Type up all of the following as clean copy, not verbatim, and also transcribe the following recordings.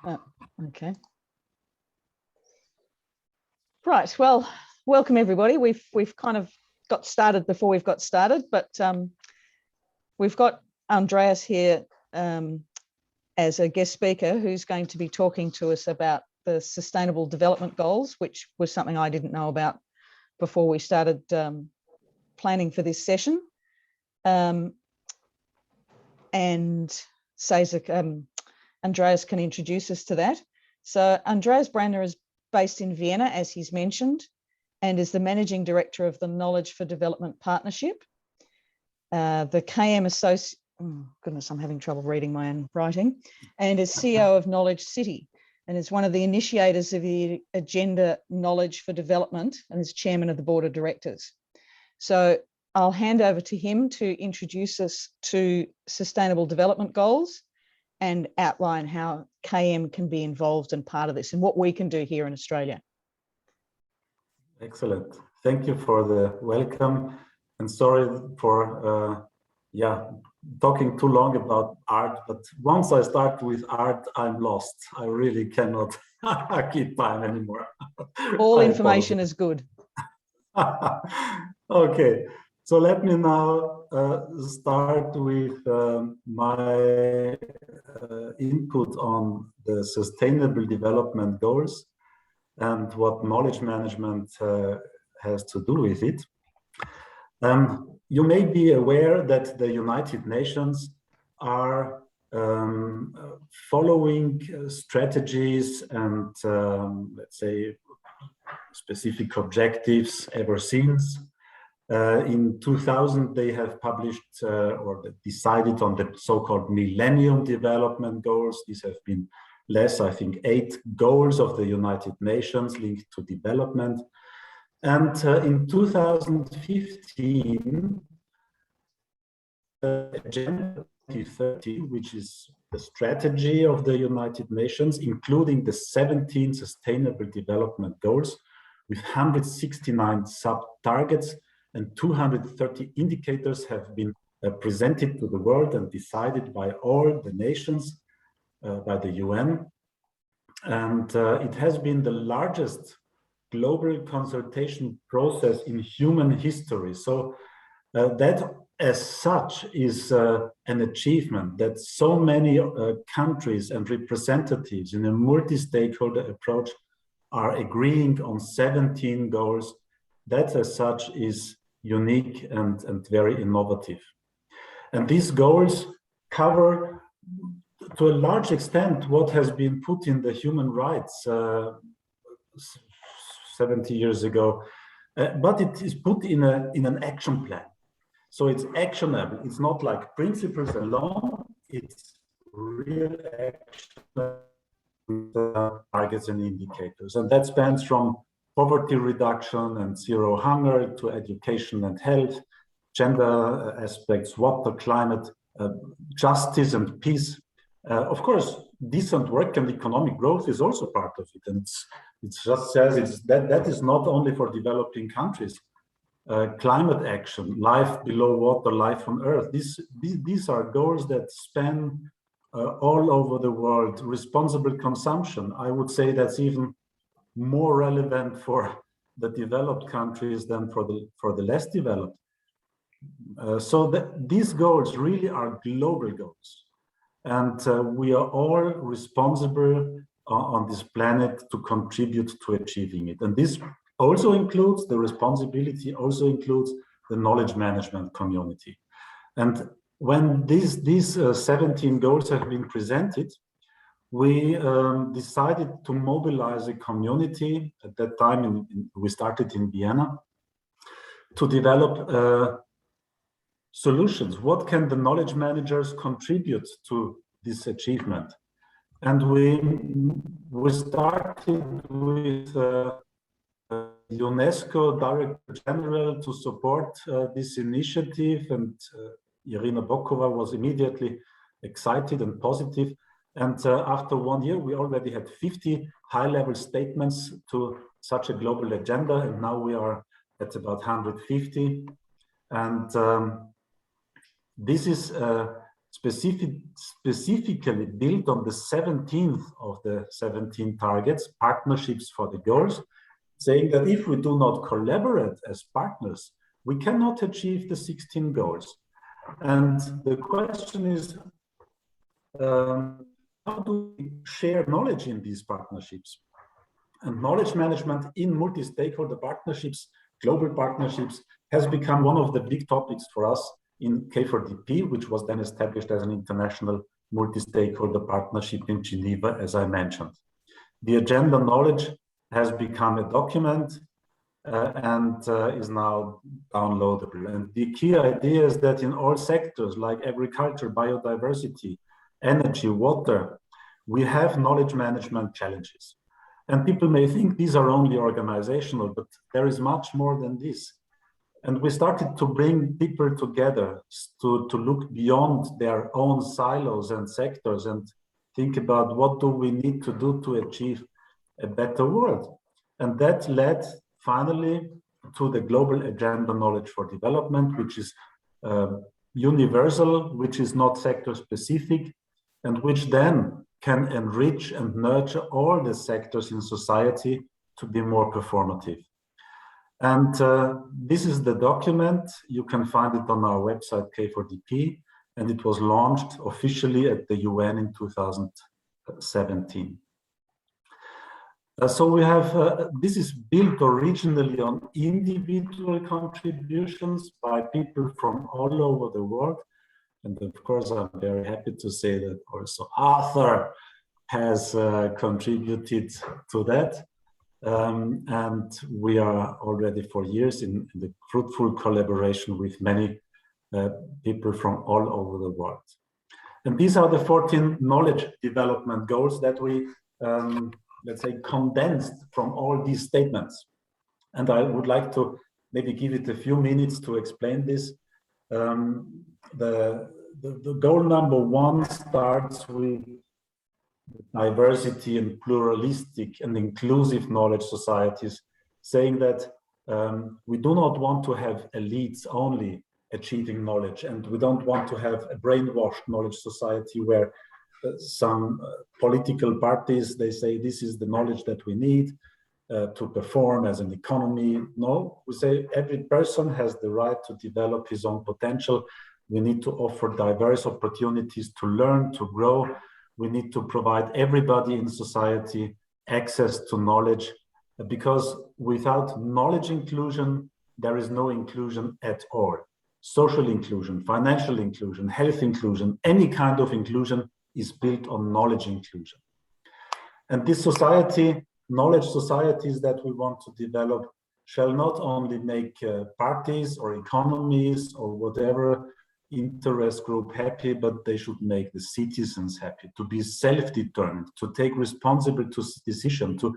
Oh, okay. Right. Well, welcome everybody. We've kind of got started before we've got started, but we've got Andreas here as a guest speaker who's going to be talking to us about the Sustainable Development Goals, which was something I didn't know about before we started planning for this session. And Seza, Andreas can introduce us to that. So Andreas Brandner is based in Vienna, as he's mentioned, and is the Managing Director of the Knowledge for Development Partnership. The KM oh goodness, I'm having trouble reading my own writing, and is CEO of Knowledge City, and is one of the initiators of the Agenda Knowledge for Development, and is Chairman of the Board of Directors. So I'll hand over to him to introduce us to Sustainable Development Goals and outline how KM can be involved and part of this and what we can do here in Australia. Excellent. Thank you for the welcome, and sorry for talking too long about art, but once I start with art, I'm lost. I really cannot keep time anymore. All information is good. Okay, so let me now start with my input on the Sustainable Development Goals and what knowledge management has to do with it. You may be aware that the United Nations are following strategies and let's say specific objectives ever since. In 2000, they have published or decided on the so-called Millennium Development Goals. These have been less, I think, 8 goals of the United Nations linked to development. And in 2015, Agenda 2030, which is the strategy of the United Nations, including the 17 Sustainable Development Goals with 169 sub-targets and 230 indicators, have been presented to the world and decided by all the nations, by the UN. And it has been the largest global consultation process in human history. So that as such is an achievement, that so many countries and representatives in a multi-stakeholder approach are agreeing on 17 goals. That as such is unique and very innovative. And these goals cover to a large extent what has been put in the human rights 70 years ago, but it is put in an action plan. So it's actionable. It's not like principles alone, it's real action with targets and indicators. And that spans from poverty reduction and zero hunger to education and health, gender aspects, water, climate, justice and peace. Of course, decent work and economic growth is also part of it. And it just says that is not only for developing countries. Climate action, life below water, life on earth. These are goals that span all over the world. Responsible consumption, I would say that's even more relevant for the developed countries than for the less developed. So these goals really are global goals. And we are all responsible on this planet to contribute to achieving it. And this also includes the responsibility, also includes the knowledge management community. And when these 17 goals have been presented, we decided to mobilize a community. At that time, we started in Vienna to develop solutions. What can the knowledge managers contribute to this achievement? And we started with UNESCO Director General to support this initiative, and Irina Bokova was immediately excited and positive. And after 1 year, we already had 50 high-level statements to such a global agenda, and now we are at about 150. And this is specifically built on the 17th of the 17 targets, partnerships for the goals, saying that if we do not collaborate as partners, we cannot achieve the 16 goals. And the question is, how do we share knowledge in these partnerships? And knowledge management in multi-stakeholder partnerships, global partnerships, has become one of the big topics for us in K4DP, which was then established as an international multi-stakeholder partnership in Geneva, as I mentioned. The agenda knowledge has become a document and is now downloadable. And the key idea is that in all sectors like agriculture, biodiversity, energy, water, we have knowledge management challenges. And people may think these are only organizational, but there is much more than this. And we started to bring people together to look beyond their own silos and sectors and think about what do we need to do to achieve a better world. And that led finally to the global agenda knowledge for development, which is universal, which is not sector specific, and which then can enrich and nurture all the sectors in society to be more performative. And this is the document. You can find it on our website, K4DP, and it was launched officially at the UN in 2017. So we have, this is built originally on individual contributions by people from all over the world. And of course, I'm very happy to say that also Arthur has contributed to that. And we are already for years in the fruitful collaboration with many people from all over the world. And these are the 14 knowledge development goals that we, let's say, condensed from all these statements. And I would like to maybe give it a few minutes to explain this. The goal number 1 starts with diversity and pluralistic and inclusive knowledge societies, saying that we do not want to have elites only achieving knowledge, and we don't want to have a brainwashed knowledge society where some political parties, they say this is the knowledge that we need to perform as an economy. No, we say every person has the right to develop his own potential. We need to offer diverse opportunities to learn, to grow. We need to provide everybody in society access to knowledge, because without knowledge inclusion, there is no inclusion at all. Social inclusion, financial inclusion, health inclusion, any kind of inclusion is built on knowledge inclusion. And this society, knowledge societies that we want to develop, shall not only make parties or economies or whatever interest group happy, but they should make the citizens happy, to be self-determined, to take responsible decision, to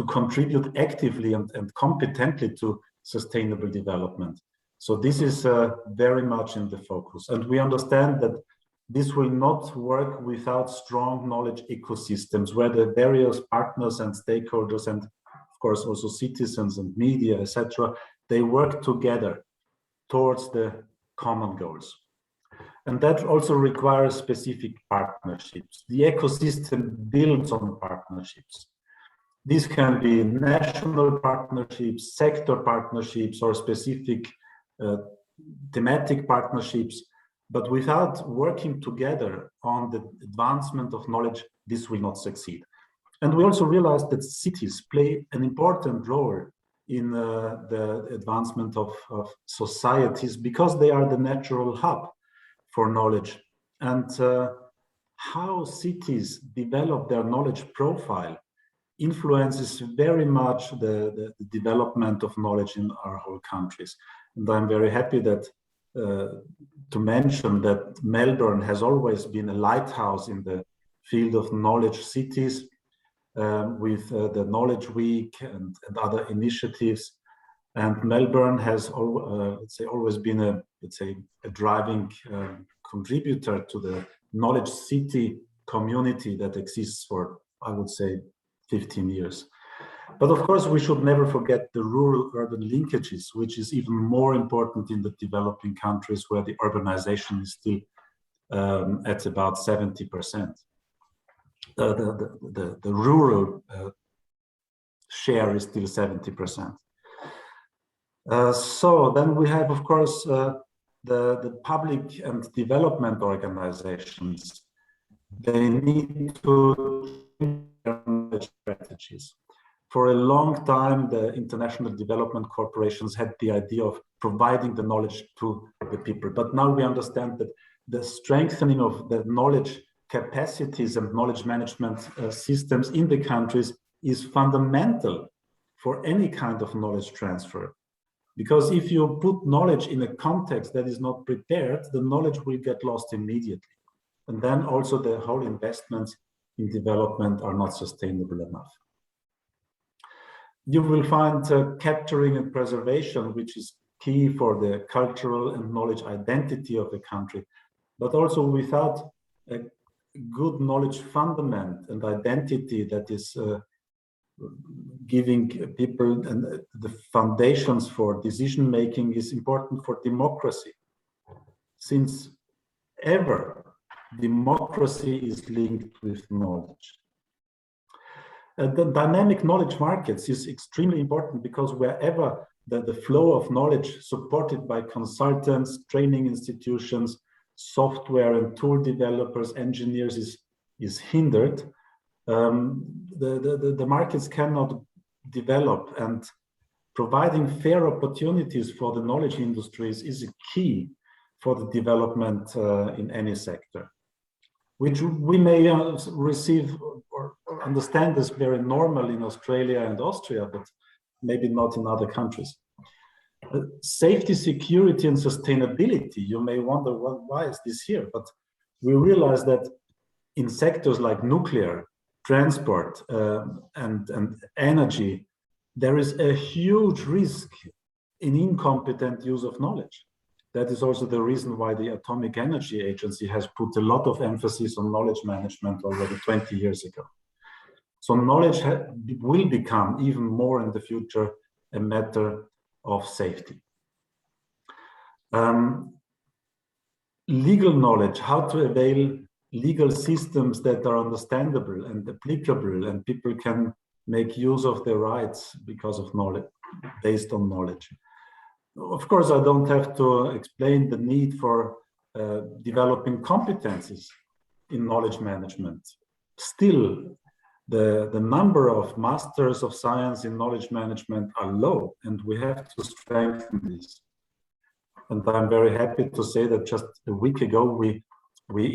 contribute actively and competently to sustainable development. So this is very much in the focus. And we understand that this will not work without strong knowledge ecosystems where the various partners and stakeholders, and of course also citizens and media, etc., they work together towards the common goals. And that also requires specific partnerships. The ecosystem builds on partnerships. These can be national partnerships, sector partnerships, or specific thematic partnerships. But without working together on the advancement of knowledge, this will not succeed. And we also realized that cities play an important role in the advancement of societies, because they are the natural hub for knowledge. And how cities develop their knowledge profile influences very much the development of knowledge in our whole countries. And I'm very happy that to mention that Melbourne has always been a lighthouse in the field of knowledge cities, with the Knowledge Week and other initiatives. And Melbourne has always been a driving contributor to the knowledge city community that exists for, I would say, 15 years. But of course, we should never forget the rural-urban linkages, which is even more important in the developing countries where the urbanization is still at about 70%. The rural share is still 70%. So then we have, of course, the public and development organizations. They need to change strategies. For a long time, the international development corporations had the idea of providing the knowledge to the people. But now we understand that the strengthening of the knowledge capacities and knowledge management systems in the countries is fundamental for any kind of knowledge transfer. Because if you put knowledge in a context that is not prepared, the knowledge will get lost immediately. And then also the whole investments in development are not sustainable enough. You will find capturing and preservation, which is key for the cultural and knowledge identity of the country, but also without a good knowledge fundament and identity that is giving people and the foundations for decision making is important for democracy. Since ever, democracy is linked with knowledge. The dynamic knowledge markets is extremely important because wherever the flow of knowledge supported by consultants, training institutions, software and tool developers, engineers is hindered, the markets cannot develop, and providing fair opportunities for the knowledge industries is a key for the development in any sector, which we may receive or understand as very normal in Australia and Austria, but maybe not in other countries. Safety, security, and sustainability, you may wonder, well, why is this here? But we realize that in sectors like nuclear, transport, and energy, there is a huge risk in incompetent use of knowledge. That is also the reason why the Atomic Energy Agency has put a lot of emphasis on knowledge management already 20 years ago. So knowledge will become even more in the future a matter of safety. Legal knowledge, how to avail legal systems that are understandable and applicable, and people can make use of their rights because of knowledge, based on knowledge. Of course, I don't have to explain the need for developing competencies in knowledge management. Still, the number of masters of science in knowledge management are low, and we have to strengthen this. And I'm very happy to say that just a week ago, we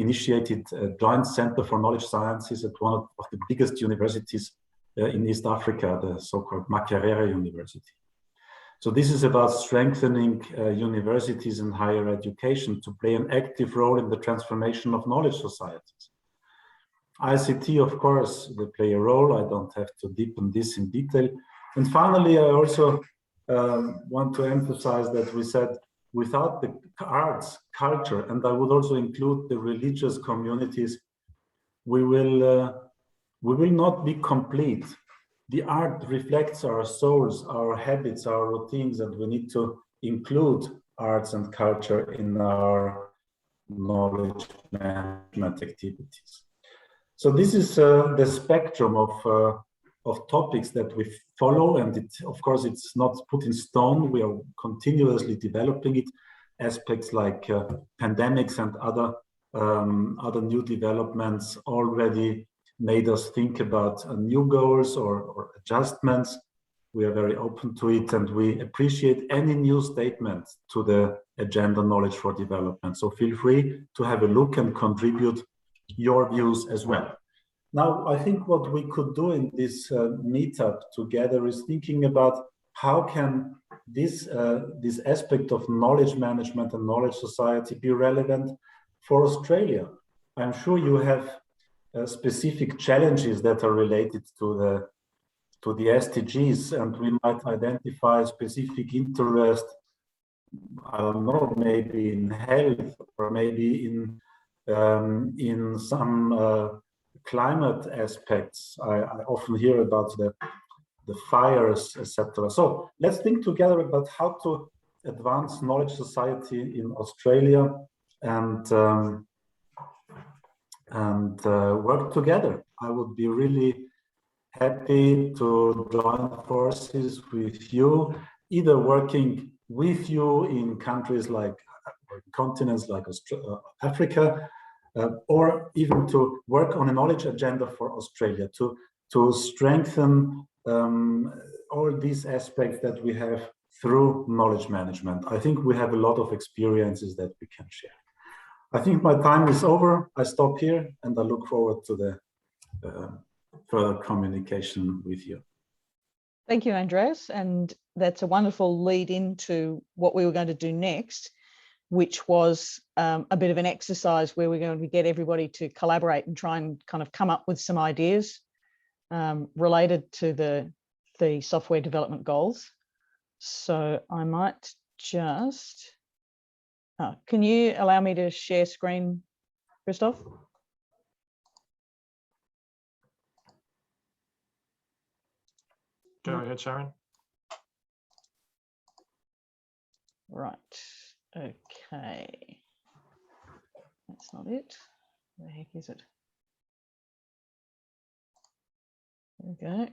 initiated a joint center for knowledge sciences at one of the biggest universities in East Africa, the so-called Makerere University. So this is about strengthening universities and higher education to play an active role in the transformation of knowledge societies. ICT, of course, they play a role. I don't have to deepen this in detail. And finally, I also want to emphasize that we said without the arts, culture, and I would also include the religious communities, we will not be complete. The art reflects our souls, our habits, our routines, and we need to include arts and culture in our knowledge management activities. So this is the spectrum of topics that we follow, and of course it's not put in stone. We are continuously developing it. Aspects like pandemics and other new developments already made us think about new goals or adjustments. We are very open to it, and we appreciate any new statement to the agenda knowledge for development. So feel free to have a look and contribute your views as well. Now, I think what we could do in this meetup together is thinking about how can this aspect of knowledge management and knowledge society be relevant for Australia. I'm sure you have specific challenges that are related to the SDGs, and we might identify specific interest, I don't know, maybe in health or maybe in some climate aspects. I often hear about the fires, etc. So let's think together about how to advance knowledge society in Australia, and and work together. I would be really happy to join forces with you, either working with you in countries like continents like Africa, or even to work on a knowledge agenda for Australia to strengthen all these aspects that we have through knowledge management. I think we have a lot of experiences that we can share. I think my time is over. I stop here and I look forward to the further communication with you. Thank you, Andreas. And that's a wonderful lead into what we were going to do next, which was a bit of an exercise where we're going to get everybody to collaborate and try and kind of come up with some ideas related to the software development goals. So I might just, can you allow me to share screen, Christoph? Go ahead, Sharon. Right, okay. That's not it. Where the heck is it? There we go.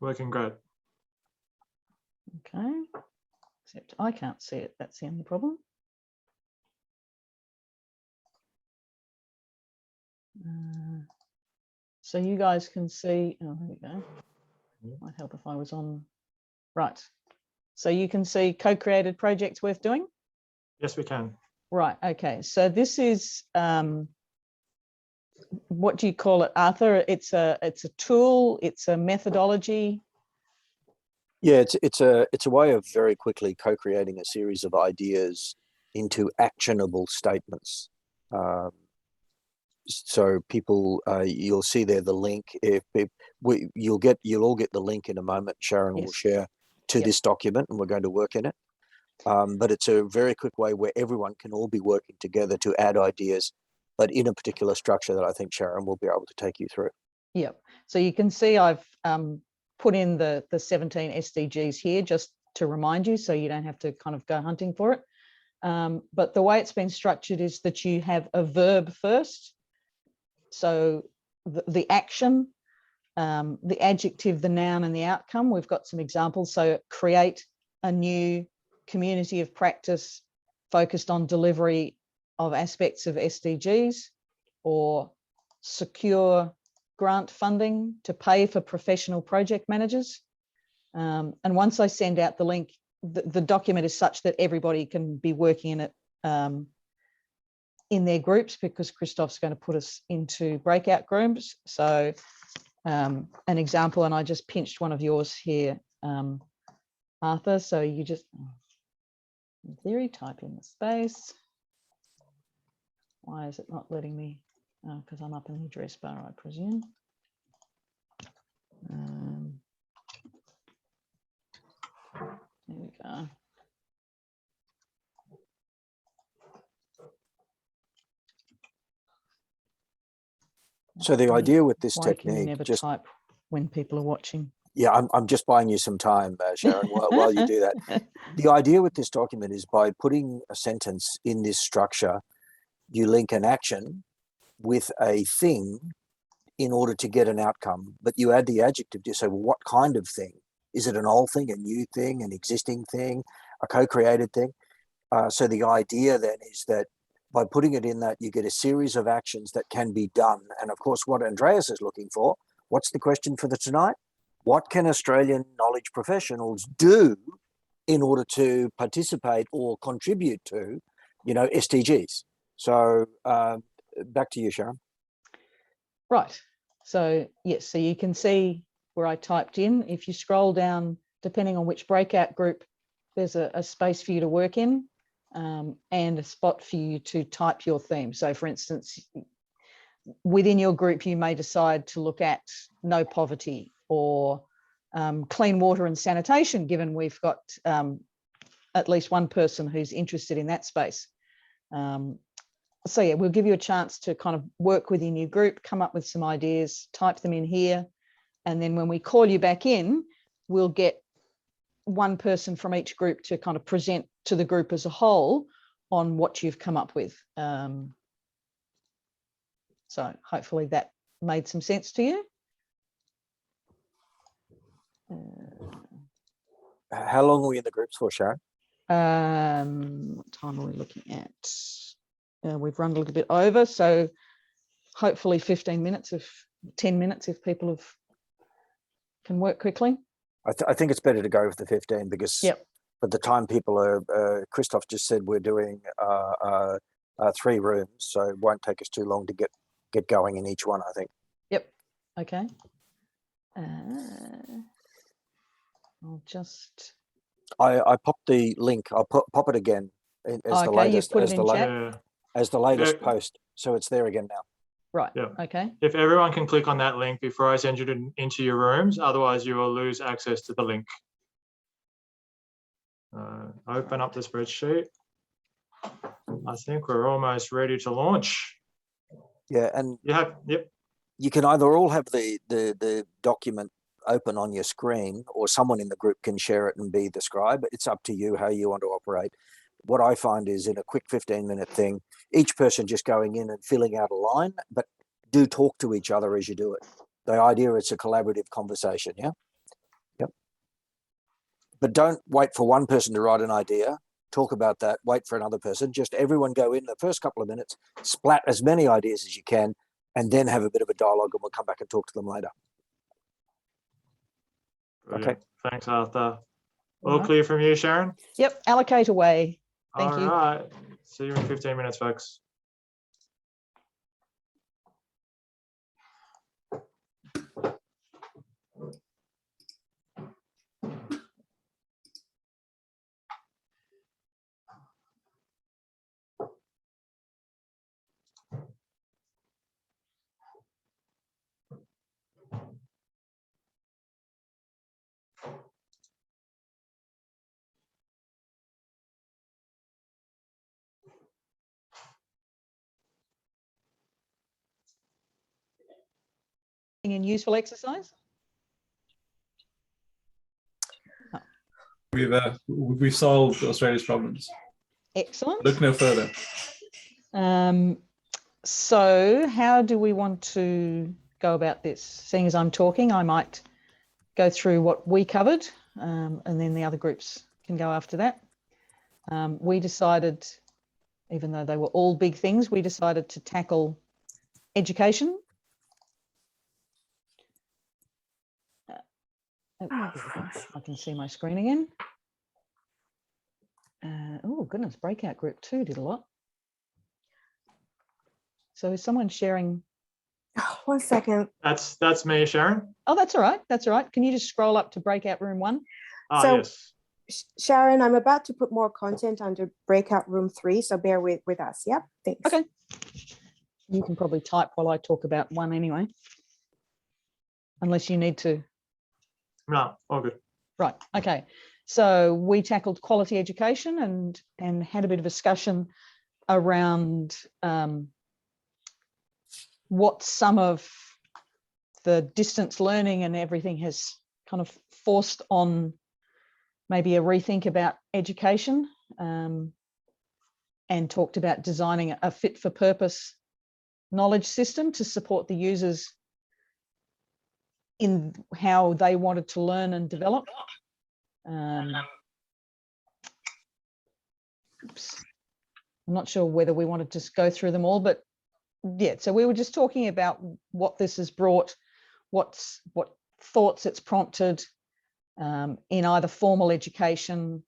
Working great. Okay, except I can't see it. That's the only problem. So you guys can see, oh, there we go. Might help if I was on, right. So you can see co-created projects worth doing? Yes, we can. Right, okay. So this is, what do you call it, Arthur? It's a tool, it's a methodology. Yeah, it's a way of very quickly co-creating a series of ideas into actionable statements. So people, you'll see there the link. You'll all get the link in a moment. Sharon will share to this document, and we're going to work in it. But it's a very quick way where everyone can all be working together to add ideas, but in a particular structure that I think Sharon will be able to take you through. Yep. So you can see I've put in the 17 SDGs here just to remind you, so you don't have to kind of go hunting for it. But the way it's been structured is that you have a verb first. So the action, the adjective, the noun, and the outcome. We've got some examples. So create a new community of practice focused on delivery of aspects of SDGs, or secure grant funding to pay for professional project managers. And once I send out the link, the document is such that everybody can be working in it in their groups, because Christoph's going to put us into breakout groups. So an example, and I just pinched one of yours here, Arthur. So you just, in theory, type in the space. Why is it not letting me? Because I'm up in the address bar, I presume. There we go. So the idea with this technique, can you never type when people are watching. Yeah, I'm just buying you some time, Sharon, while you do that. The idea with this document is by putting a sentence in this structure, you link an action with a thing in order to get an outcome, but you add the adjective to say, well, what kind of thing? Is it an old thing, a new thing, an existing thing, a co-created thing? So the idea then is that by putting it in that, you get a series of actions that can be done. And of course, what Andreas is looking for, what's the question for tonight? What can Australian knowledge professionals do in order to participate or contribute to, SDGs? So back to you, Sharon. Right. So yes, so you can see where I typed in. If you scroll down, depending on which breakout group, there's a space for you to work in, and a spot for you to type your theme. So for instance, within your group, you may decide to look at no poverty, or clean water and sanitation, given we've got at least one person who's interested in that space. So yeah, we'll give you a chance to kind of work within your group, come up with some ideas, type them in here. And then when we call you back in, we'll get one person from each group to kind of present to the group as a whole on what you've come up with. So hopefully that made some sense to you. How long are we in the groups for, Sharon? What time are we looking at? We've run a little bit over, so hopefully 15 minutes, 10 minutes if people can work quickly. I think it's better to go with the 15 because Yep. by the time people are, Christoph just said we're doing 3 rooms, so it won't take us too long to get going in each one, I think. Yep. Okay. I'll just. I popped the link. I'll pop it again as the latest, you put it in chat. as the latest Yeah. post. So it's there again now. Right. Yeah. Okay. If everyone can click on that link before I send you into your rooms, otherwise you will lose access to the link. Open up the spreadsheet. I think we're almost ready to launch. Yeah, and Yep. you can either all have the document open on your screen, or someone in the group can share it and be the scribe. It's up to you how you want to operate. What I find is in a quick 15-minute thing, each person just going in and filling out a line, but do talk to each other as you do it. The idea is a collaborative conversation, yeah? Yep. But don't wait for one person to write an idea, talk about that, wait for another person. Just everyone go in the first couple of minutes, splat as many ideas as you can, and then have a bit of a dialogue, and we'll come back and talk to them later. Brilliant. Okay. Thanks, Arthur. All right. clear from you, Sharon? Yep. Allocate away. Thank All you. right. See you in 15 minutes, folks. In useful exercise. We've solved Australia's problems. Excellent. Look no further. So how do we want to go about this? Seeing as I'm talking, I might go through what we covered, and then the other groups can go after that. We decided, even though they were all big things, we decided to tackle education. I can see my screen again. Oh goodness, breakout group 2 did a lot. So is someone sharing? Oh, 1 second. That's me, Sharon. Oh, that's all right. That's all right. Can you just scroll up to breakout room 1? So- Yes. Sharon, I'm about to put more content under breakout room 3, so bear with us. Yep, thanks. Okay. You can probably type while I talk about 1 anyway, unless you need to. No, all good. Right. Okay. So we tackled quality education and had a bit of discussion around what some of the distance learning and everything has kind of forced on maybe a rethink about education, and talked about designing a fit for purpose knowledge system to support the users in how they wanted to learn and develop. Oops. I'm not sure whether we want to just go through them all, but yeah, so we were just talking about what this has brought, what thoughts it's prompted in either formal education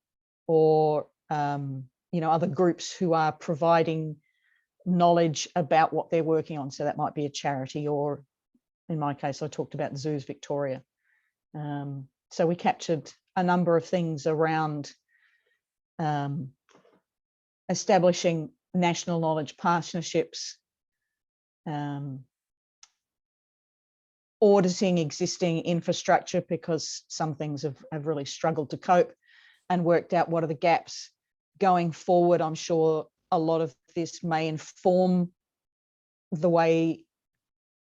or other groups who are providing knowledge about what they're working on. So that might be a charity, or in my case, I talked about Zoos Victoria. So we captured a number of things around establishing national knowledge partnerships, auditing existing infrastructure, because some things have really struggled to cope, and worked out what are the gaps going forward. I'm sure a lot of this may inform the way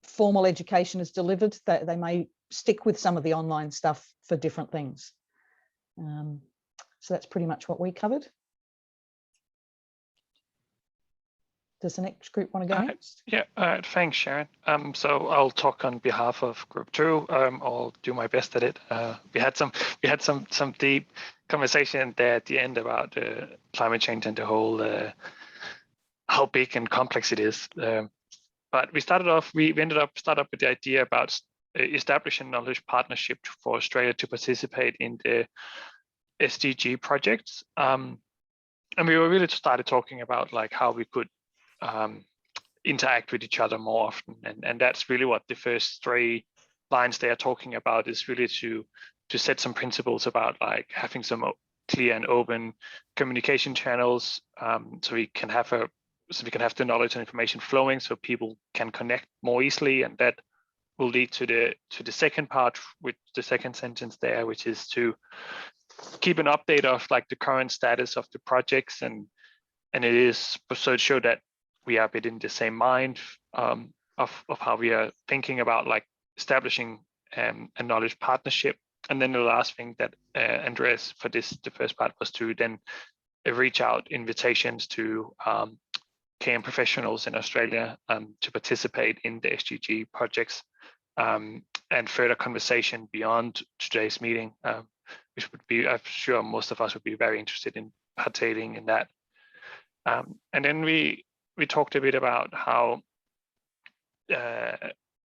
formal education is delivered. They may stick with some of the online stuff for different things. So that's pretty much what we covered. does the next group want to go next? Thanks, Sharon. So I'll talk on behalf of Group 2. I'll do my best at it. We had some deep conversation there at the end about climate change and the whole how big and complex it is. But we ended up with the idea about establishing knowledge partnership for Australia to participate in the SDG projects. And we were really started talking about like how we could interact with each other more often. And that's really what the first 3 lines they are talking about is really to set some principles about like having some clear and open communication channels, so we can have the knowledge and information flowing so people can connect more easily. And that will lead to the second part with the second sentence there, which is to keep an update of like the current status of the projects, and it is so to show that we are a bit in the same mind of how we are thinking about like establishing a knowledge partnership. And then the last thing that Andreas for the first part was to then reach out invitations to KM professionals in Australia to participate in the SDG projects, and further conversation beyond today's meeting, which would be, I'm sure most of us would be very interested in partaking in that. And then we talked a bit about how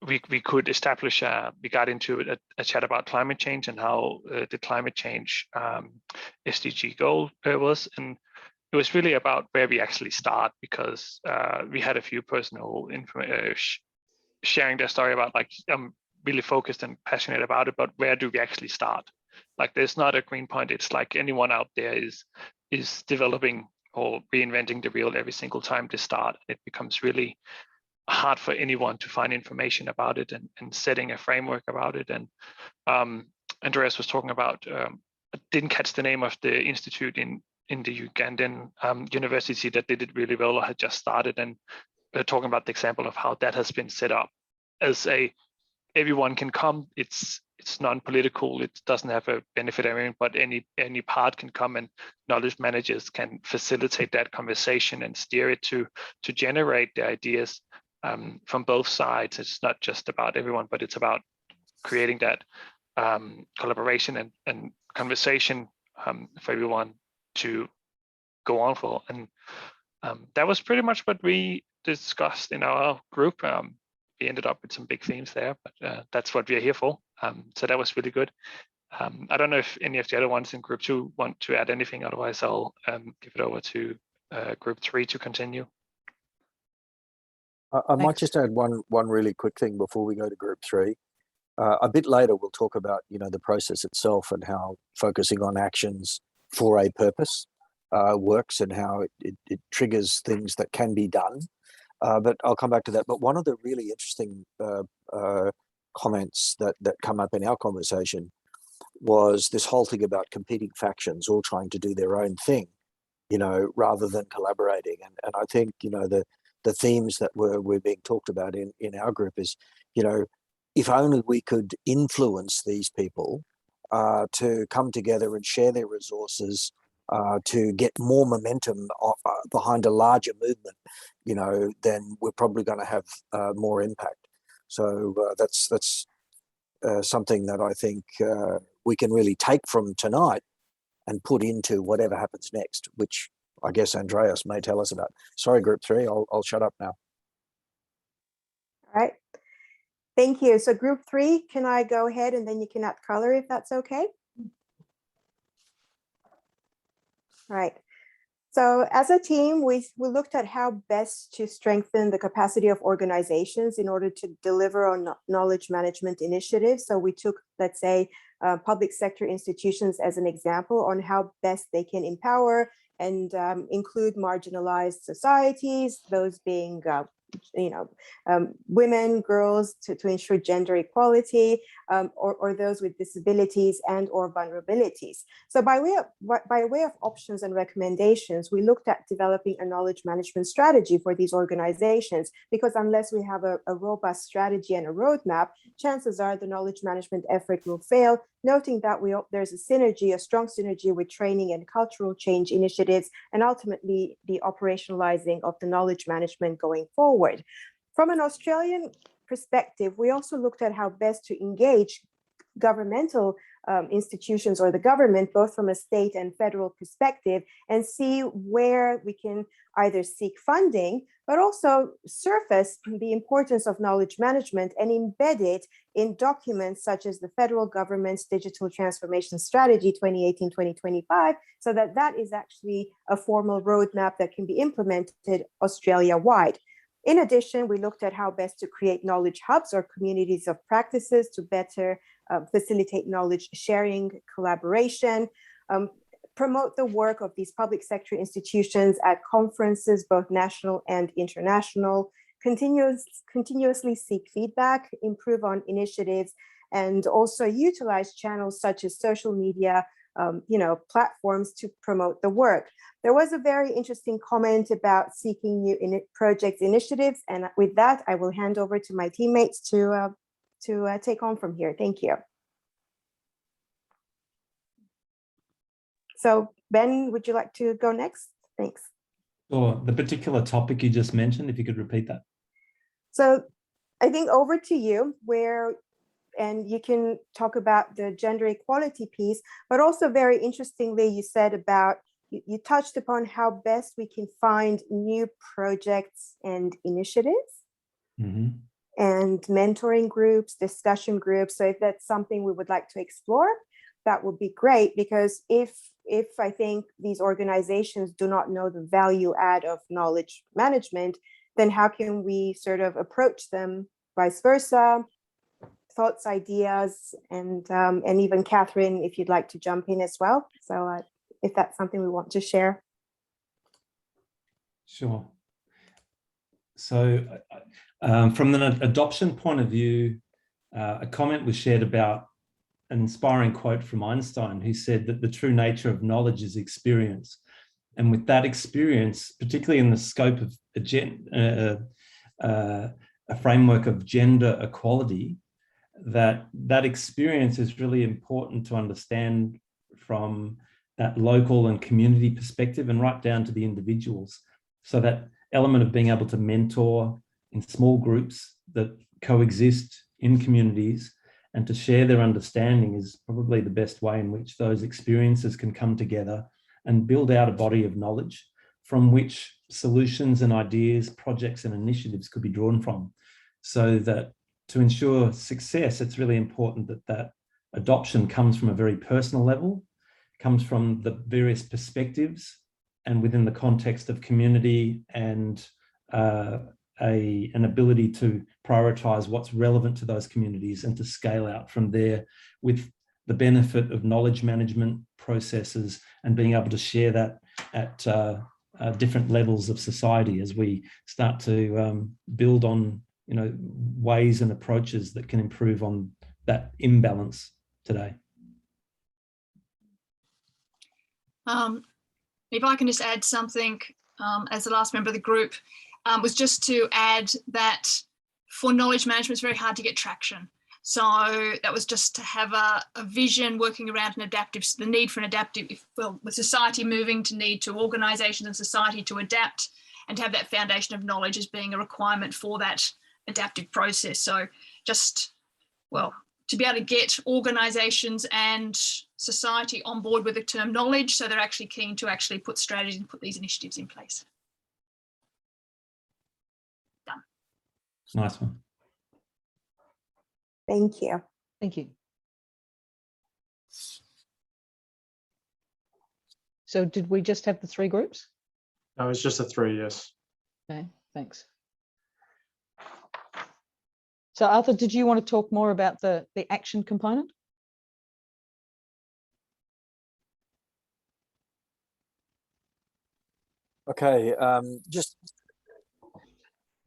we could establish, we got into a chat about climate change and how the climate change SDG goal was. And it was really about where we actually start, because we had a few personal sharing their story about like, I'm really focused and passionate about it, but where do we actually start? Like there's not a green point. It's like anyone out there is developing or reinventing the wheel every single time they start. It becomes really hard for anyone to find information about it and setting a framework about it. And Andreas was talking about, I didn't catch the name of the institute in the Ugandan university that did it really well or had just started, and talking about the example of how that has been set up as everyone can come. It's non-political. It doesn't have a benefit everyone, but any part can come, and knowledge managers can facilitate that conversation and steer it to generate the ideas from both sides. It's not just about everyone, but it's about creating that collaboration and conversation for everyone to go on for. And that was pretty much what we discussed in our group. We ended up with some big themes there, but that's what we're here for. So that was really good. I don't know if any of the other ones in Group 2 want to add anything. Otherwise, I'll give it over to Group 3 to continue. I might just add one really quick thing before we go to Group 3. A bit later, we'll talk about the process itself and how focusing on actions for a purpose works and how it triggers things that can be done. But I'll come back to that. But one of the really interesting comments that come up in our conversation was this whole thing about competing factions all trying to do their own thing, rather than collaborating. And I think, the themes that were being talked about in our group is, if only we could influence these people to come together and share their resources, to get more momentum behind a larger movement, then we're probably going to have more impact. So that's something that I think we can really take from tonight and put into whatever happens next, which I guess Andreas may tell us about. Sorry, Group 3, I'll shut up now. All right. Thank you. So Group 3, can I go ahead and then you can add color if that's okay? All right. So as a team, we looked at how best to strengthen the capacity of organizations in order to deliver on knowledge management initiatives. So we took, let's say, public sector institutions as an example on how best they can empower and include marginalized societies, those being women, girls, to ensure gender equality, or those with disabilities and or vulnerabilities. So by way of options and recommendations, we looked at developing a knowledge management strategy for these organizations, because unless we have a robust strategy and a roadmap, chances are the knowledge management effort will fail, noting that there's a strong synergy with training and cultural change initiatives, and ultimately the operationalizing of the knowledge management going forward. From an Australian perspective, we also looked at how best to engage governmental institutions or the government, both from a state and federal perspective, and see where we can either seek funding, but also surface the importance of knowledge management and embed it in documents such as the federal government's Digital Transformation Strategy 2018-2025, so that is actually a formal roadmap that can be implemented Australia-wide. In addition, we looked at how best to create knowledge hubs or communities of practices to better facilitate knowledge sharing, collaboration, promote the work of these public sector institutions at conferences, both national and international, continuously seek feedback, improve on initiatives, and also utilize channels such as social media, platforms to promote the work. There was a very interesting comment about seeking new project initiatives, and with that, I will hand over to my teammates to take on from here. Thank you. So Ben, would you like to go next? Thanks. Or the particular topic you just mentioned, if you could repeat that. So I think over to you, and you can talk about the gender equality piece, but also very interestingly, you said about, you touched upon how best we can find new projects and initiatives, and mentoring groups, discussion groups. So if that's something we would like to explore, that would be great, because if I think these organizations do not know the value add of knowledge management, then how can we sort of approach them vice versa? Thoughts, ideas, and even Catherine, if you'd like to jump in as well. So if that's something we want to share. Sure. So from an adoption point of view, a comment was shared about an inspiring quote from Einstein, who said that the true nature of knowledge is experience. And with that experience, particularly in the scope of a framework of gender equality, that experience is really important to understand from that local and community perspective and right down to the individuals. So that element of being able to mentor in small groups that coexist in communities and to share their understanding is probably the best way in which those experiences can come together and build out a body of knowledge from which solutions and ideas, projects and initiatives could be drawn from. So that to ensure success, it's really important that adoption comes from a very personal level, comes from the various perspectives and within the context of community and an ability to prioritize what's relevant to those communities and to scale out from there with the benefit of knowledge management processes and being able to share that at different levels of society as we start to build on ways and approaches that can improve on that imbalance today. If I can just add something as the last member of the group, was just to add that for knowledge management, it's very hard to get traction. So that was just to have a vision working around the need for an adaptive, with society moving to need to organisations and society to adapt and to have that foundation of knowledge as being a requirement for that adaptive process. So just, to be able to get organisations and society on board with the term knowledge, so they're actually keen to actually put strategies and put these initiatives in place. Done. Nice one. Thank you. Thank you. So did we just have the three groups? No, it's just a 3, yes. Okay, thanks. So Arthur, did you want to talk more about the action component? Okay,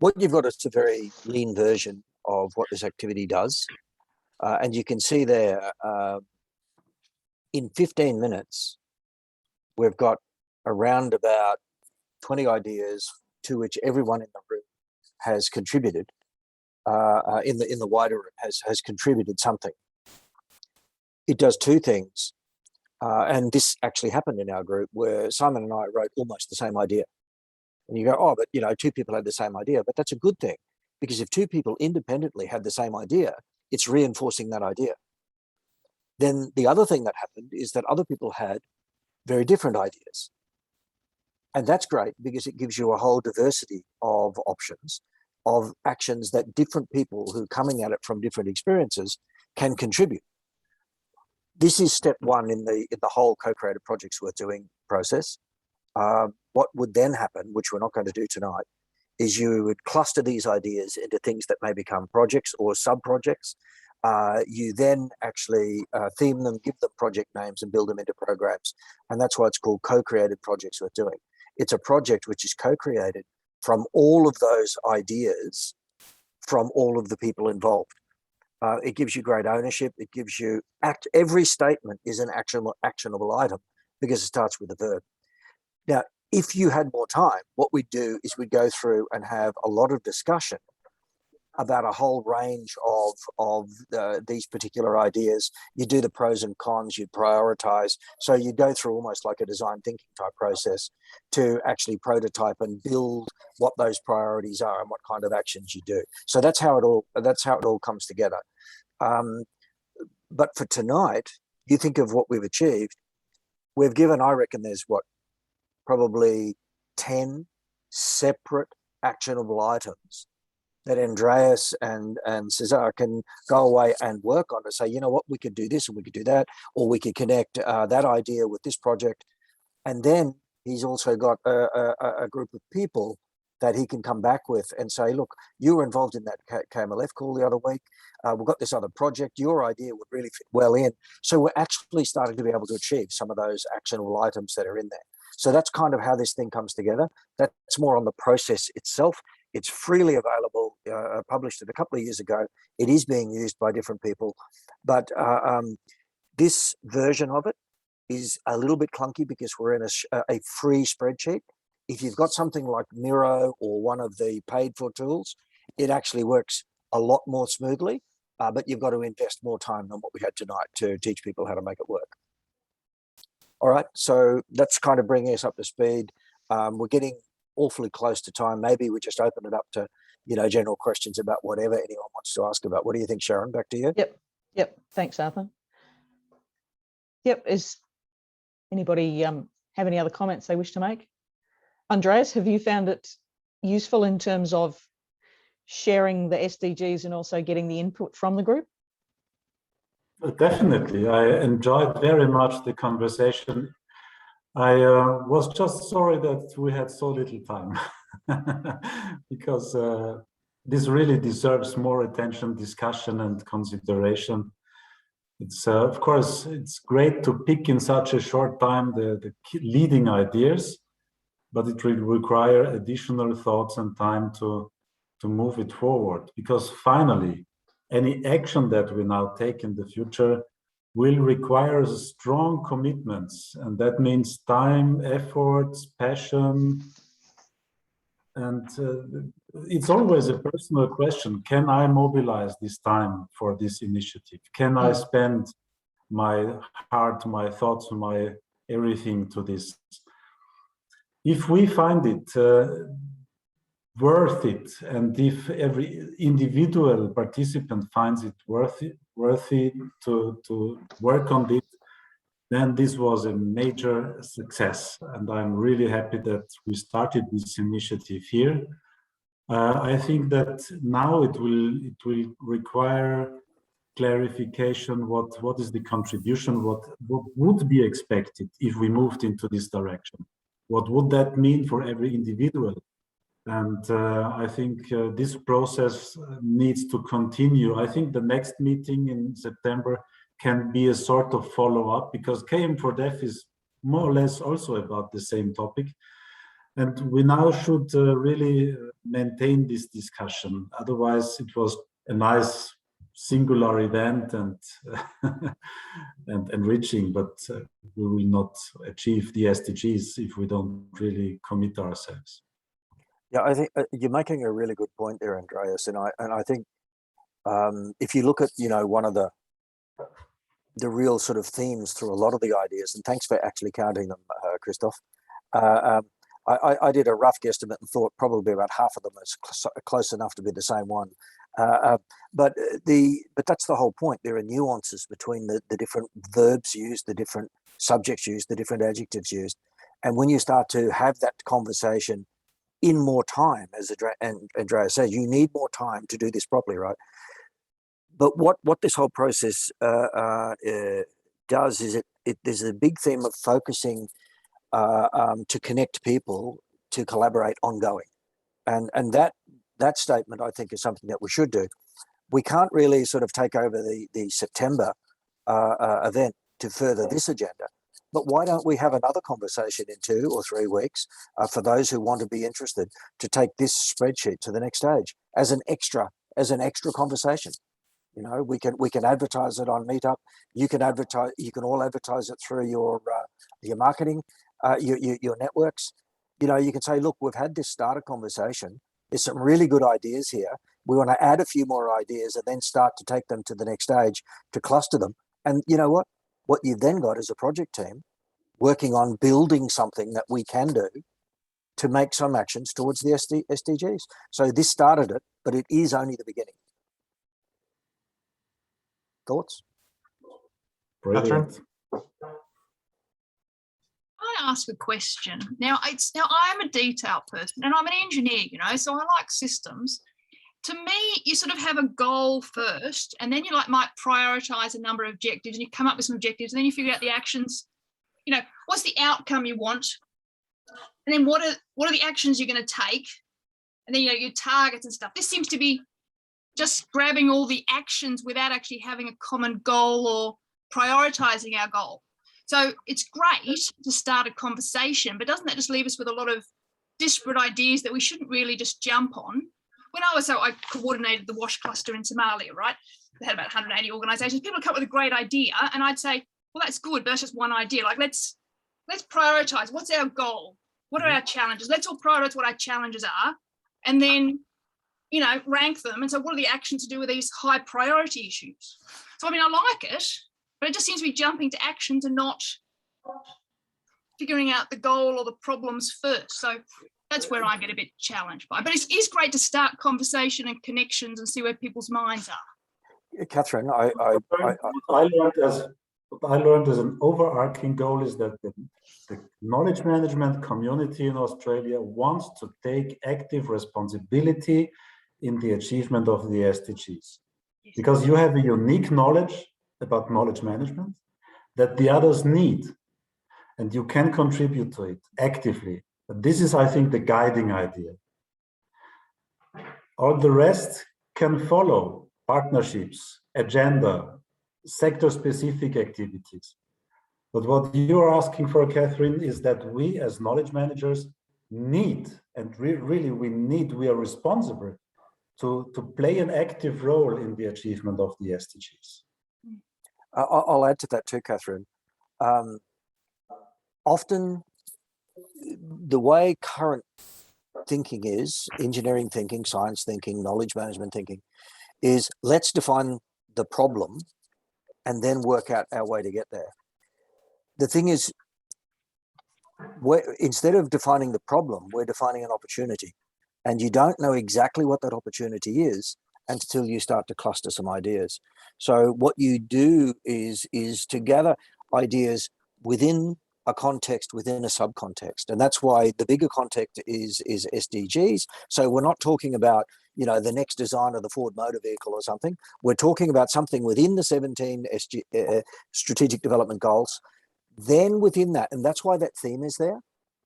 what you've got is a very lean version of what this activity does. And you can see there, in 15 minutes, we've got around about 20 ideas to which everyone in the room has contributed, in the wider room has contributed something. It does two things. And this actually happened in our group where Simon and I wrote almost the same idea. And you go, oh, but you know, two people had the same idea, but that's a good thing, because if two people independently had the same idea, it's reinforcing that idea. Then the other thing that happened is that other people had very different ideas. And that's great because it gives you a whole diversity of options, of actions that different people who are coming at it from different experiences can contribute. This is step one in the whole co-created projects worth doing process. What would then happen, which we're not going to do tonight, is you would cluster these ideas into things that may become projects or sub-projects. You then actually theme them, give them project names and build them into programs. And that's why it's called co-created projects worth doing. It's a project which is co-created from all of those ideas from all of the people involved. It gives you great ownership. It gives you every statement is an actionable item because it starts with a verb. Now, if you had more time, what we'd do is we'd go through and have a lot of discussion about a whole range of these particular ideas. You do the pros and cons, you prioritize. So you go through almost like a design thinking type process to actually prototype and build what those priorities are and what kind of actions you do. So that's how it all comes together. But for tonight, you think of what we've achieved. We've given, I reckon there's probably 10 separate actionable items that Andreas and Seza can go away and work on to say, you know what, we could do this and we could do that, or we could connect that idea with this project. And then he's also got a group of people that he can come back with and say, look, you were involved in that KMLF call the other week. We've got this other project. Your idea would really fit well in. So we're actually starting to be able to achieve some of those actionable items that are in there. So that's kind of how this thing comes together. That's more on the process itself. It's freely available, published it a couple of years ago. It is being used by different people. But this version of it is a little bit clunky because we're in a free spreadsheet. If you've got something like Miro or one of the paid for tools, it actually works a lot more smoothly, but you've got to invest more time than what we had tonight to teach people how to make it work. All right, so that's kind of bringing us up to speed. We're getting awfully close to time. Maybe we just open it up to, general questions about whatever anyone wants to ask about. What do you think, Sharon? Back to you. Yep. Thanks, Arthur. Yep. Is anybody have any other comments they wish to make? Andreas, have you found it useful in terms of sharing the SDGs and also getting the input from the group? Definitely. I enjoyed very much the conversation. I was just sorry that we had so little time because this really deserves more attention, discussion, and consideration. It's of course, it's great to pick in such a short time the leading ideas, but it will require additional thoughts and time to move it forward, because finally, any action that we now take in the future will require strong commitments, and that means time, efforts, passion, and it's always a personal question. Can I mobilize this time for this initiative? Can I spend my heart, my thoughts, my everything to this? If we find it worth it, and if every individual participant finds it worthy to work on it, then this was a major success, and I'm really happy that we started this initiative here. I think that now it will require clarification. What is the contribution? What would be expected if we moved into this direction? What would that mean for every individual? And I think this process needs to continue. I think the next meeting in September can be a sort of follow-up, because KM4Dev is more or less also about the same topic. And we now should really maintain this discussion. Otherwise, it was a nice singular event and and enriching, but we will not achieve the SDGs if we don't really commit ourselves. Yeah, I think you're making a really good point there, Andreas, and I think if you look at one of the real sort of themes through a lot of the ideas, and thanks for actually counting them, Christoph. I did a rough guesstimate and thought probably about half of them is close enough to be the same one. But that's the whole point. There are nuances between the different verbs used, the different subjects used, the different adjectives used. And when you start to have that conversation in more time, as Andreas says, you need more time to do this properly, right? But what this whole process does is there's a big theme of focusing to connect people to collaborate ongoing, and that statement I think is something that we should do. We can't really sort of take over the September event to further this agenda, but why don't we have another conversation in 2 or 3 weeks for those who want to be interested to take this spreadsheet to the next stage as an extra conversation. We can advertise it on Meetup. You can all advertise it through your marketing, your networks. You can say, look, we've had this starter conversation. There's some really good ideas here. We want to add a few more ideas and then start to take them to the next stage to cluster them. And you know what? What you've then got is a project team working on building something that we can do to make some actions towards the SDGs. So this started it, but it is only the beginning. Thoughts? Brilliant. I ask a question. Now I'm a detail person and I'm an engineer, so I like systems. To me, you sort of have a goal first, and then you might prioritize a number of objectives, and you come up with some objectives, and then you figure out the actions. What's the outcome you want, and then what are the actions you're going to take, and then your targets and stuff. This seems to be just grabbing all the actions without actually having a common goal or prioritizing our goal. So it's great to start a conversation, but doesn't that just leave us with a lot of disparate ideas that we shouldn't really just jump on? When I coordinated the WASH cluster in Somalia, right? They had about 180 organizations. People come up with a great idea, and I'd say, well, that's good, but that's just one idea. Let's prioritize. What's our goal? What are our challenges? Let's all prioritize what our challenges are, and then, rank them. And so what are the actions to do with these high priority issues? So, I like it, but it just seems to be jumping to actions and not figuring out the goal or the problems first. So that's where I get a bit challenged by. But it is great to start conversation and connections and see where people's minds are. Catherine, what I learned as an overarching goal is that the knowledge management community in Australia wants to take active responsibility in the achievement of the SDGs. Because you have a unique knowledge about knowledge management that the others need, and you can contribute to it actively. But this is, I think, the guiding idea. All the rest can follow: partnerships, agenda, sector-specific activities. But what you're asking for, Catherine, is that we as knowledge managers need, and we are responsible to play an active role in the achievement of the SDGs. I'll add to that too, Catherine. Often the way current thinking is, engineering thinking, science thinking, knowledge management thinking, is let's define the problem and then work out our way to get there. The thing is, instead of defining the problem, we're defining an opportunity. And you don't know exactly what that opportunity is until you start to cluster some ideas. So what you do is to gather ideas within a context, within a subcontext. And that's why the bigger context is SDGs. So we're not talking about, the next design of the Ford motor vehicle or something. We're talking about something within the 17 strategic development goals. Then within that, and that's why that theme is there.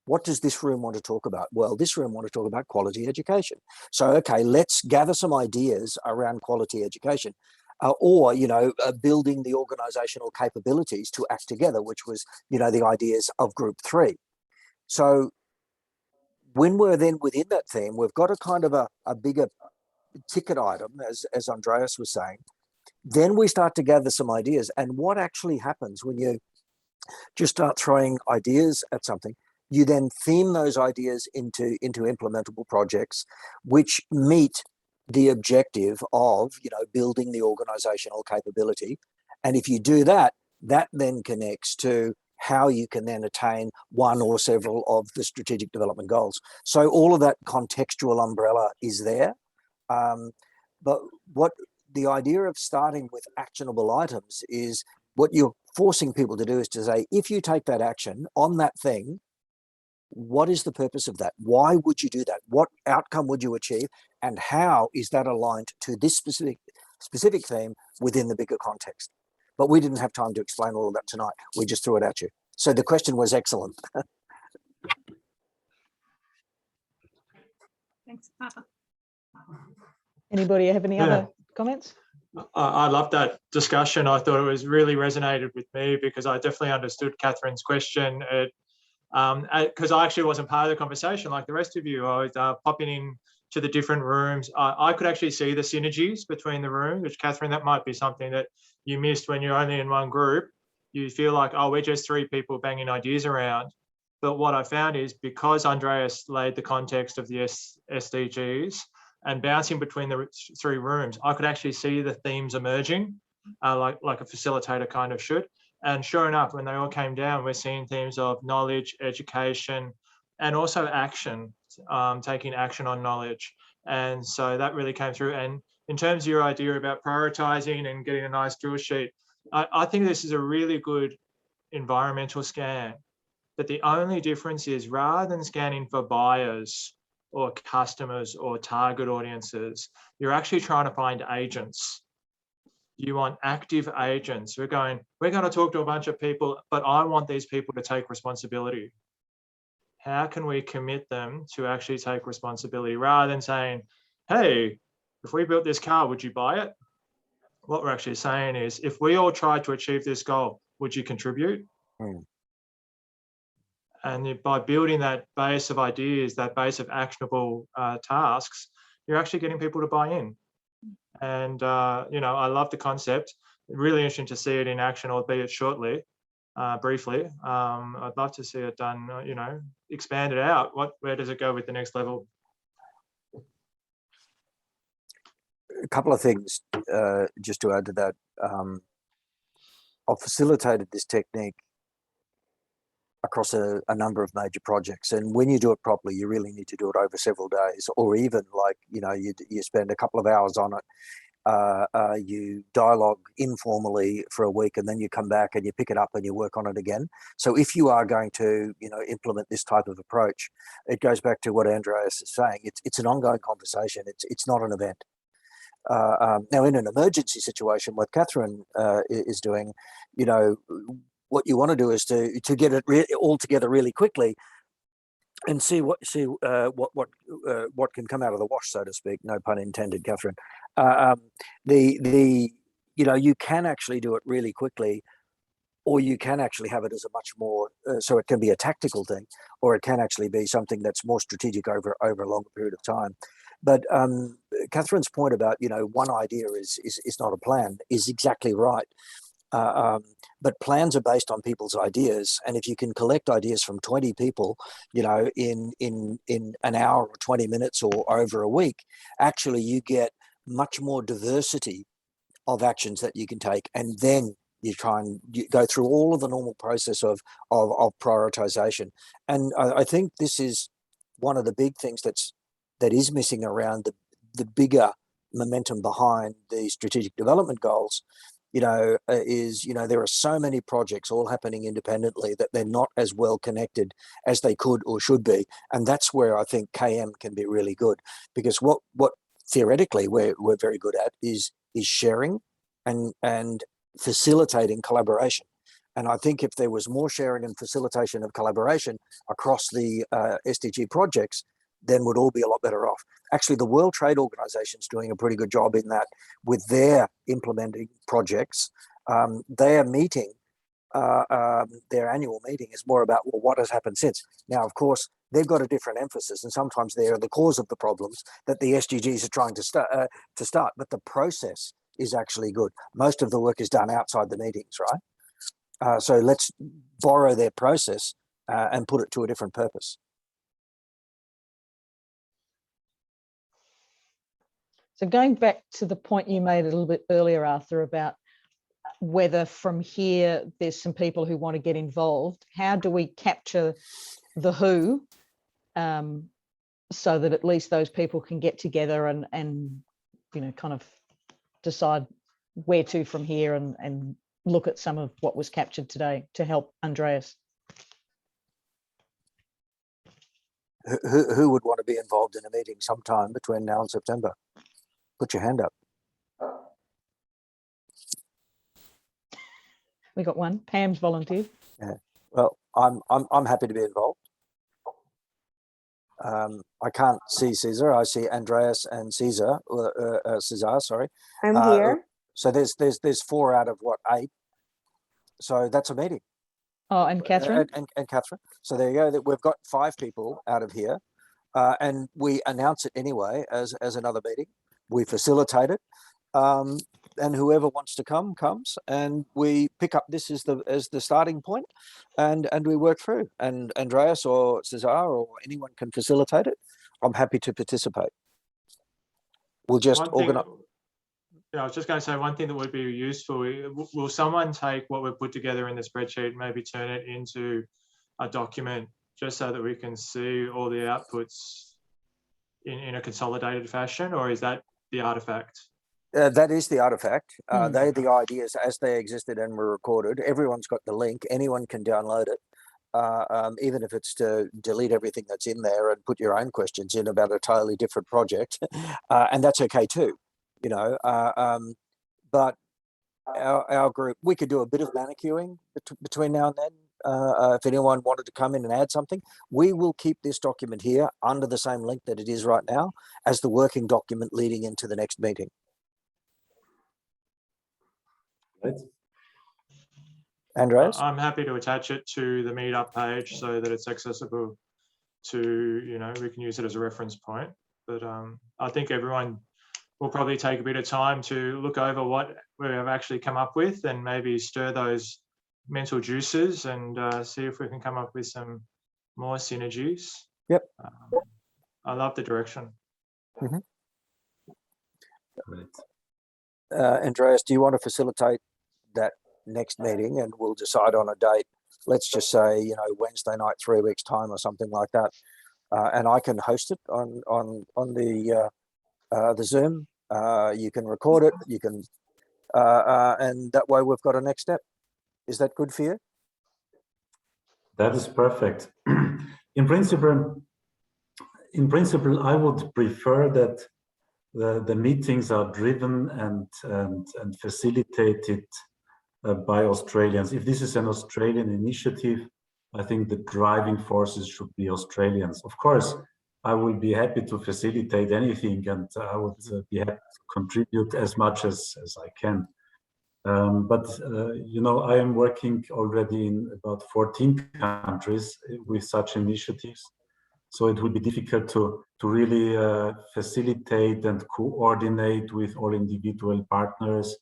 What does this room want to talk about? Well, this room want to talk about quality education. So, okay, let's gather some ideas around quality education. Or building the organizational capabilities to act together, which was, the ideas of group 3. So when we're then within that theme, we've got a kind of a bigger ticket item, as Andreas was saying. Then we start to gather some ideas. And what actually happens when you just start throwing ideas at something, you then theme those ideas into implementable projects, which meet the objective of, building the organizational capability. And if you do that, that then connects to how you can then attain one or several of the strategic development goals. So all of that contextual umbrella is there. But what the idea of starting with actionable items is, what you're forcing people to do is to say, if you take that action on that thing, what is the purpose of that? Why would you do that? What outcome would you achieve? And how is that aligned to this specific theme within the bigger context? But we didn't have time to explain all of that tonight. We just threw it at you. So the question was excellent. Thanks, Papa. Anybody have any other comments? I love that discussion. I thought it was really resonated with me because I definitely understood Catherine's question. Because I actually wasn't part of the conversation like the rest of you. I was popping in to the different rooms. I could actually see the synergies between the rooms, which, Catherine, that might be something that you missed when you're only in one group. You feel like, oh, we're just three people banging ideas around. But what I found is, because Andreas laid the context of the SDGs and bouncing between the three rooms, I could actually see the themes emerging, like a facilitator kind of should. And sure enough, when they all came down, we're seeing themes of knowledge, education, and also action, taking action on knowledge. And so that really came through. And in terms of your idea about prioritizing and getting a nice drill sheet, I think this is a really good environmental scan. But the only difference is, rather than scanning for buyers or customers or target audiences, you're actually trying to find agents. You want active agents. We're going to talk to a bunch of people, but I want these people to take responsibility. How can we commit them to actually take responsibility, rather than saying, hey, if we built this car, would you buy it? What we're actually saying is, if we all tried to achieve this goal, would you contribute? And by building that base of ideas, that base of actionable tasks, you're actually getting people to buy in. And, I love the concept. Really interesting to see it in action, albeit shortly, briefly. I'd love to see it done, expanded out. Where does it go with the next level? A couple of things just to add to that. I've facilitated this technique across a number of major projects, and when you do it properly, you really need to do it over several days, or even you spend a couple of hours on it. You dialogue informally for a week, and then you come back and you pick it up and you work on it again. So if you are going to implement this type of approach, it goes back to what Andreas is saying. It's an ongoing conversation. It's not an event. Now, in an emergency situation, what Catherine is doing, what you want to do is to get it all together really quickly, and see what can come out of the wash, so to speak. No pun intended, Catherine. You can actually do it really quickly, or you can actually have it as a much more. So it can be a tactical thing, or it can actually be something that's more strategic over a longer period of time. But Catherine's point about one idea is not a plan is exactly right. But plans are based on people's ideas, and if you can collect ideas from 20 people, in an hour or 20 minutes or over a week, actually you get much more diversity of actions that you can take, and then you try and go through all of the normal process of prioritization. And I think this is one of the big things that is missing around the bigger momentum behind the strategic development goals. There are so many projects all happening independently that they're not as well connected as they could or should be. And that's where I think KM can be really good, because what theoretically we're very good at is sharing and facilitating collaboration. And I think if there was more sharing and facilitation of collaboration across the SDG projects, then we'd all be a lot better off. Actually, the World Trade Organization is doing a pretty good job in that with their implementing projects. They are meeting their annual meeting is more about, well, what has happened since. Now, of course, they've got a different emphasis, and sometimes they're the cause of the problems that the SDGs are trying to start. But the process is actually good. Most of the work is done outside the meetings, right? So let's borrow their process and put it to a different purpose. So going back to the point you made a little bit earlier, Arthur, about whether from here there's some people who want to get involved, how do we capture the who so that at least those people can get together and you know, kind of decide where to from here and look at some of what was captured today to help Andreas? Who would want to be involved in a meeting sometime between now and September? Put your hand up. We got one. Pam's volunteered. Yeah. Well, I'm happy to be involved. I can't see Seza. I see Andreas and Seza. Seza, sorry. I'm here. So there's 4 out of what, 8. So that's a meeting. Oh, and Catherine. And Catherine. So there you go. We've got 5 people out of here, and we announce it anyway as another meeting. We facilitate it, and whoever wants to come comes, and we pick up this as the starting point, and we work through. And Andreas or Cesar or anyone can facilitate it. I'm happy to participate. We'll just organize. Yeah, I was just going to say one thing that would be useful. Will someone take what we've put together in the spreadsheet, maybe turn it into a document, just so that we can see all the outputs in a consolidated fashion, or is that the artifact? That is the artifact. They're the ideas as they existed and were recorded. Everyone's got the link. Anyone can download it, even if it's to delete everything that's in there and put your own questions in about a totally different project. And that's okay too, you know. But our group, we could do a bit of manicuring between now and then. If anyone wanted to come in and add something, we will keep this document here under the same link that it is right now as the working document leading into the next meeting. Right. Andreas? I'm happy to attach it to the meetup page so that it's accessible to, you know, we can use it as a reference point. But I think everyone will probably take a bit of time to look over what we have actually come up with and maybe stir those mental juices and see if we can come up with some more synergies. Yep. I love the direction. Mm-hmm. Right. Andreas, do you want to facilitate that next meeting, and we'll decide on a date? Let's just say, you know, Wednesday night, 3 weeks time or something like that. And I can host it on the Zoom. You can record it. You can, and that way we've got a next step. Is that good for you? That is perfect. In principle, I would prefer that the meetings are driven and facilitated by Australians. If this is an Australian initiative, I think the driving forces should be Australians. Of course, I will be happy to facilitate anything, and I would be happy to contribute as much as I can. But you know, I am working already in about 14 countries with such initiatives. So it will be difficult to really facilitate and coordinate with all individual partners.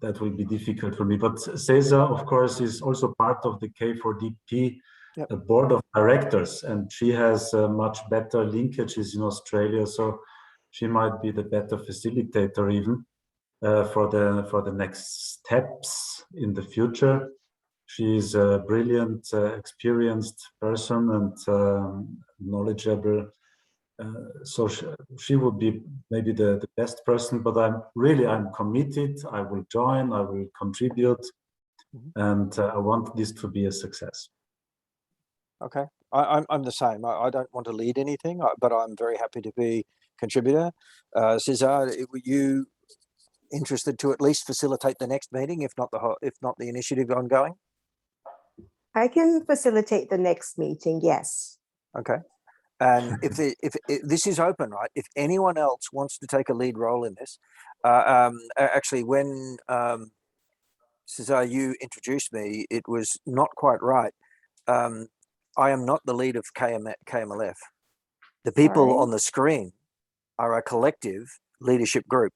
That will be difficult for me. But Seza, of course, is also part of the K4DP board of directors, and she has much better linkages in Australia. So she might be the better facilitator even for the next steps in the future. She's a brilliant, experienced person and knowledgeable. So she would be maybe the best person, but I'm committed. I will join, I will contribute, and I want this to be a success. Okay, I'm the same. I don't want to lead anything, but I'm very happy to be contributor. Cesar, were you interested to at least facilitate the next meeting, if not the initiative ongoing? I can facilitate the next meeting, yes. Okay. And if this is open, right? If anyone else wants to take a lead role in this, actually, when Seza, you introduced me. It was not quite right. I am not the lead of KMLF. The people Sorry. on the screen are a collective leadership group.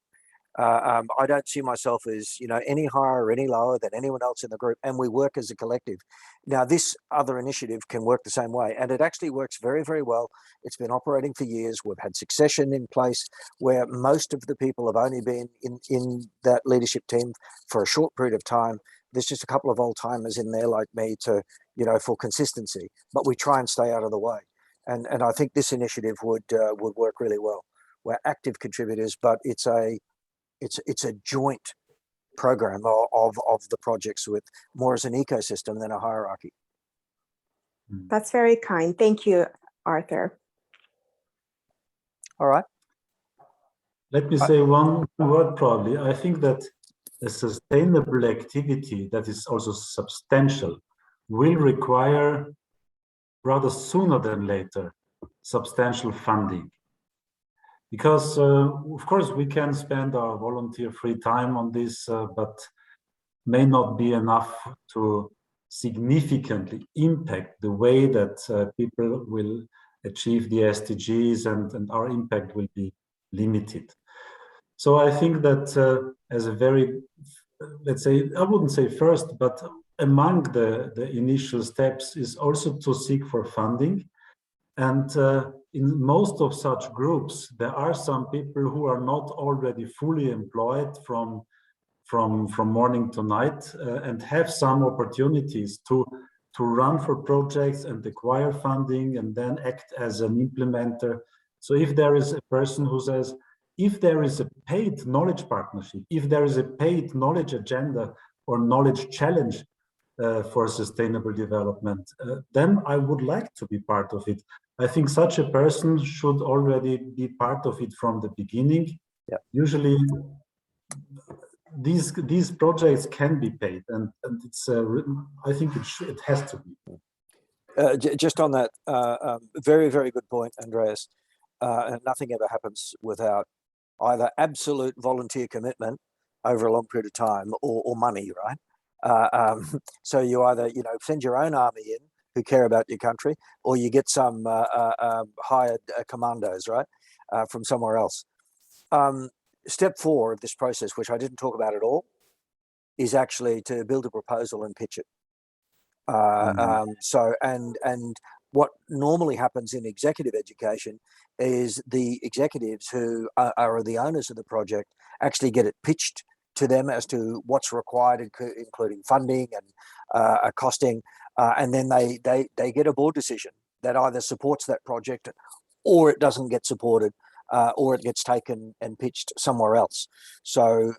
I don't see myself as, any higher or any lower than anyone else in the group, and we work as a collective. Now, this other initiative can work the same way, and it actually works very, very well. It's been operating for years. We've had succession in place where most of the people have only been in that leadership team for a short period of time. There's just a couple of old timers in there like me to, for consistency, but we try and stay out of the way. And I think this initiative would work really well. We're active contributors, but it's a joint program of the projects with more as an ecosystem than a hierarchy. That's very kind. Thank you, Arthur. All right. Let me say one word probably. I think that a sustainable activity that is also substantial will require, rather sooner than later, substantial funding. Because, of course, we can spend our volunteer free time on this, but may not be enough to significantly impact the way that people will achieve the SDGs, and our impact will be limited. So I think that as a very, let's say, I wouldn't say first, but among the initial steps is also to seek for funding. And in most of such groups, there are some people who are not already fully employed from morning to night and have some opportunities to run for projects and acquire funding and then act as an implementer. So if there is a person who says, if there is a paid knowledge partnership, if there is a paid knowledge agenda or knowledge challenge for sustainable development, then I would like to be part of it. I think such a person should already be part of it from the beginning. Yeah. Usually, these projects can be paid, and it's. I think it has to be. Just on that, very, very good point, Andreas. Nothing ever happens without either absolute volunteer commitment over a long period of time or money, right? So you either, send your own army in who care about your country, or you get some hired commandos, right, from somewhere else. Step 4 of this process, which I didn't talk about at all, is actually to build a proposal and pitch it. So, and what normally happens in executive education is the executives who are the owners of the project actually get it pitched to them as to what's required, including funding and costing, and then they get a board decision that either supports that project or it doesn't get supported, or it gets taken and pitched somewhere else. So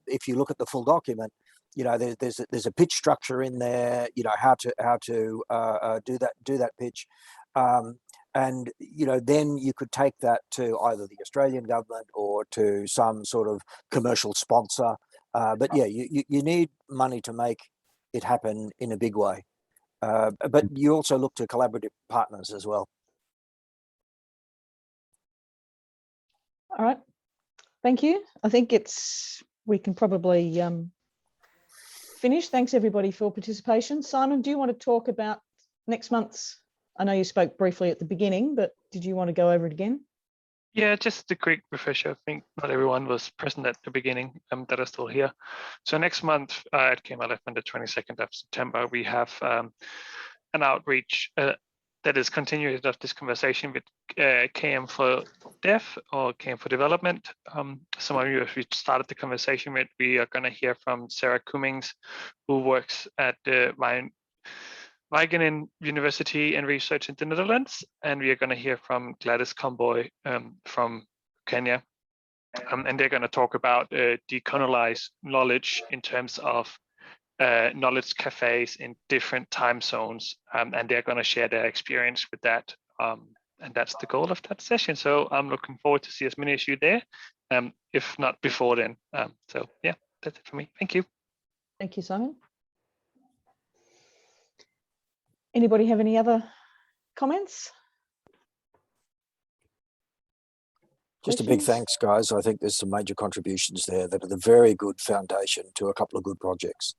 if you look at the full document, there's a pitch structure in there, how to do that pitch. And, then you could take that to either the Australian government or to some sort of commercial sponsor. But yeah, you need money to make it happen in a big way. But you also look to collaborative partners as well. All right. Thank you. I think we can probably finish. Thanks everybody for participation. Simon, do you want to talk about next month's? I know you spoke briefly at the beginning, but did you want to go over it again? Yeah, just a quick refresher. I think not everyone was present at the beginning that are still here. So next month at KMLF on the 22nd of September, we have an outreach that is continuation of this conversation with KM for Dev or KM for Development. Some of you, if we started the conversation with, we are going to hear from Sarah Cummings, who works at the Wageningen University and Research in the Netherlands, and we are going to hear from Gladys Comboy from Kenya, and they're going to talk about decolonize knowledge in terms of knowledge cafes in different time zones, and they're going to share their experience with that, and that's the goal of that session. So I'm looking forward to see as many as you there, if not before then. So yeah, that's it for me. Thank you. Thank you, Simon. Anybody have any other comments? Just a big Questions? thanks, guys. I think there's some major contributions there that are the very good foundation to a couple of good projects.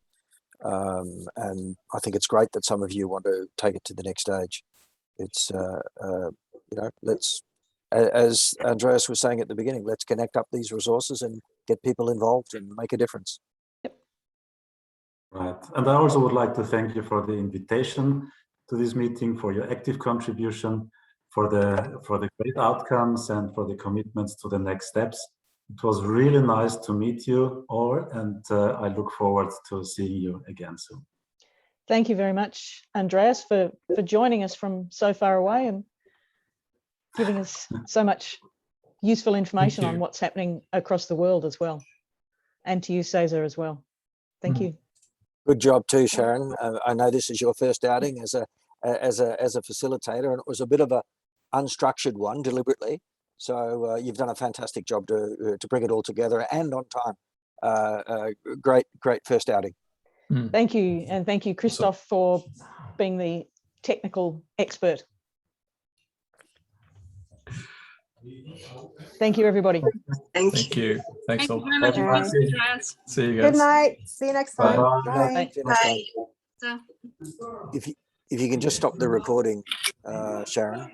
And I think it's great that some of you want to take it to the next stage. It's, let's, as Andreas was saying at the beginning, let's connect up these resources and get people involved and make a difference. Right. And I also would like to thank you for the invitation to this meeting, for your active contribution, for the great outcomes and for the commitments to the next steps. It was really nice to meet you all, and I look forward to seeing you again soon. Thank you very much, Andreas, for joining us from so far away and giving us so much useful information on what's happening across the world as well. And to you, Seza, as well. Thank you. Good job too, Sharon. I know this is your first outing as a facilitator, and it was a bit of a unstructured one deliberately. So you've done a fantastic job to bring it all together and on time. Great first outing. Thank you, and thank you, Christoph, for being the technical expert. Thank you, everybody. Thank you. Thanks all. Thank you very much, Andreas. See you guys. Good night. See you next time. Bye. Bye. See you next time. So. If you can just stop the recording, Sharon.